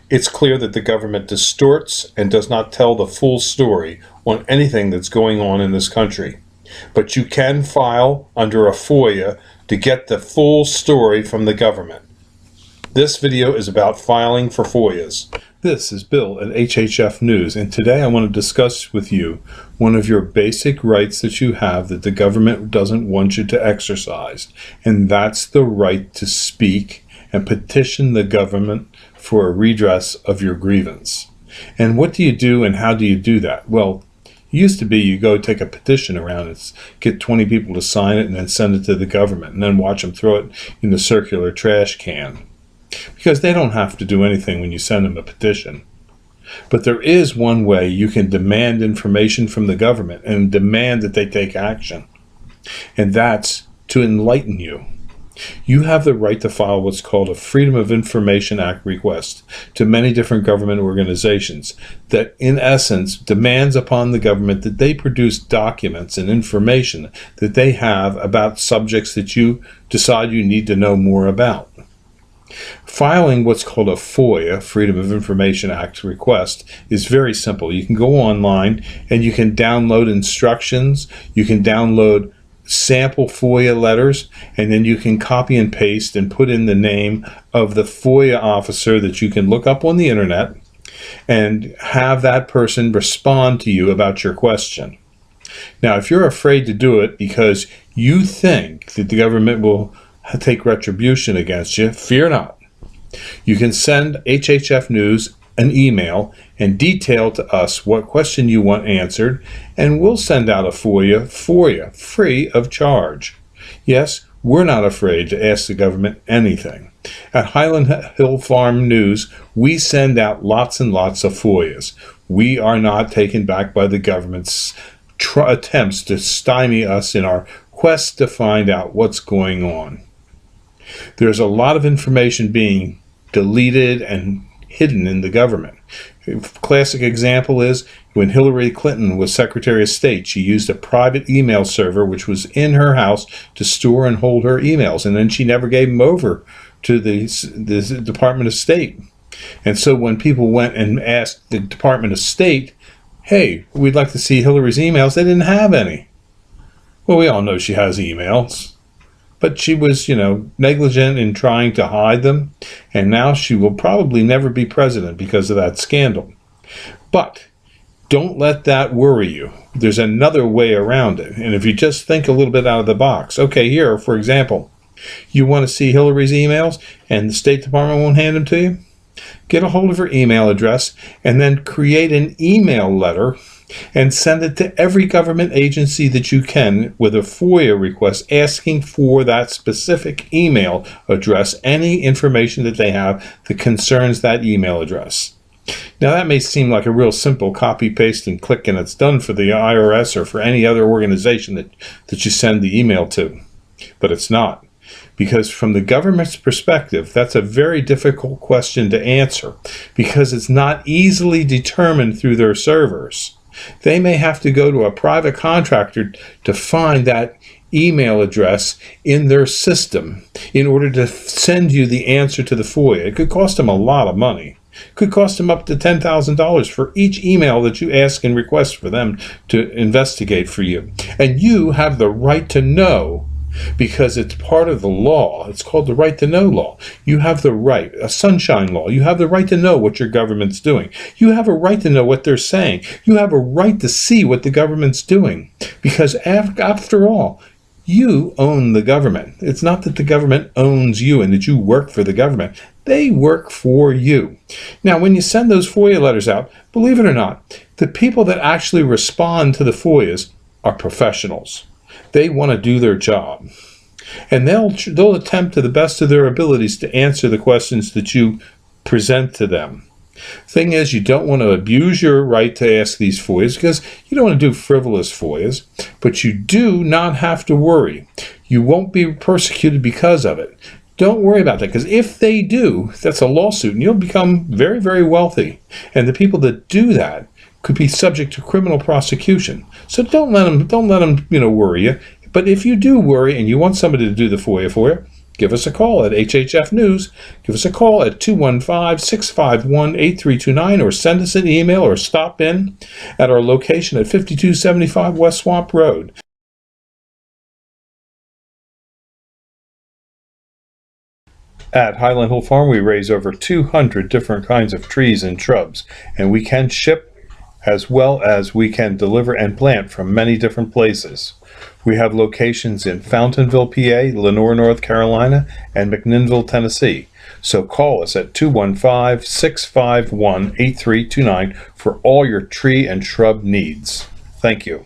It's clear that the government distorts and does not tell the full story on anything that's going on in this country. But you can file under a FOIA to get the full story from the government. This video is about filing for FOIAs. This is Bill at HHF News, and today I want to discuss with you one of your basic rights that you have that the government doesn't want you to exercise, and that's the right to speak and petition the government for a redress of your grievance. And what do you do and how do you do that? Well, it used to be you go take a petition around and get 20 people to sign it and then send it to the government and then watch them throw it in the circular trash can. Because they don't have to do anything when you send them a petition. But there is one way you can demand information from the government and demand that they take action. And that's to enlighten you. You have the right to file what's called a Freedom of Information Act request to many different government organizations that, in essence, demands upon the government that they produce documents and information that they have about subjects that you decide you need to know more about. Filing what's called a FOIA, Freedom of Information Act request, is very simple. You can go online and you can download instructions, you can download sample FOIA letters, and then you can copy and paste and put in the name of the FOIA officer that you can look up on the internet and have that person respond to you about your question. Now, if you're afraid to do it because you think that the government will take retribution against you, fear not. You can send HHF News an email and detail to us what question you want answered, and we'll send out a FOIA for you, free of charge. Yes, we're not afraid to ask the government anything. At Highland Hill Farm News, we send out lots and lots of FOIAs. We are not taken back by the government's attempts to stymie us in our quest to find out what's going on. There's a lot of information being deleted and hidden in the government. A classic example is when Hillary Clinton was Secretary of State, she used a private email server which was in her house to store and hold her emails, and then she never gave them over to the Department of State. And so when people went and asked the Department of State, hey, we'd like to see Hillary's emails, they didn't have any. Well, we all know she has emails. But she was, negligent in trying to hide them, and now she will probably never be president because of that scandal. But don't let that worry you. There's another way around it, and if you just think a little bit out of the box. Okay, here, for example, you want to see Hillary's emails, and the State Department won't hand them to you? Get a hold of her email address, and then create an email letter and send it to every government agency that you can with a FOIA request asking for that specific email address, any information that they have that concerns that email address. Now that may seem like a real simple copy, paste, and click, and it's done for the IRS or for any other organization that you send the email to, but it's not. Because from the government's perspective, that's a very difficult question to answer because it's not easily determined through their servers. They may have to go to a private contractor to find that email address in their system in order to send you the answer to the FOIA. It could cost them a lot of money. It could cost them up to $10,000 for each email that you ask and request for them to investigate for you. And you have the right to know, because it's part of the law. It's called the right to know law. You have the right, a sunshine law. You have the right to know what your government's doing. You have a right to know what they're saying. You have a right to see what the government's doing. Because after all, you own the government. It's not that the government owns you and that you work for the government. They work for you. Now, when you send those FOIA letters out, believe it or not, the people that actually respond to the FOIAs are professionals. They want to do their job, and they'll attempt to the best of their abilities to answer the questions that you present to them. Thing is, you don't want to abuse your right to ask these FOIAs because you don't want to do frivolous FOIAs, but you do not have to worry. You won't be persecuted because of it. Don't worry about that, because if they do, that's a lawsuit, and you'll become very, very wealthy. And the people that do that could be subject to criminal prosecution. So don't let them worry you. But if you do worry and you want somebody to do the FOIA for you, give us a call at HHF News. Give us a call at 215-651-8329 or send us an email or stop in at our location at 5275 West Swamp Road. At Highland Hill Farm, we raise over 200 different kinds of trees and shrubs, and we can ship as well as we can deliver and plant from many different places. We have locations in Fountainville, PA, Lenoir, North Carolina, and McMinnville, Tennessee. So call us at 215-651-8329 for all your tree and shrub needs. Thank you.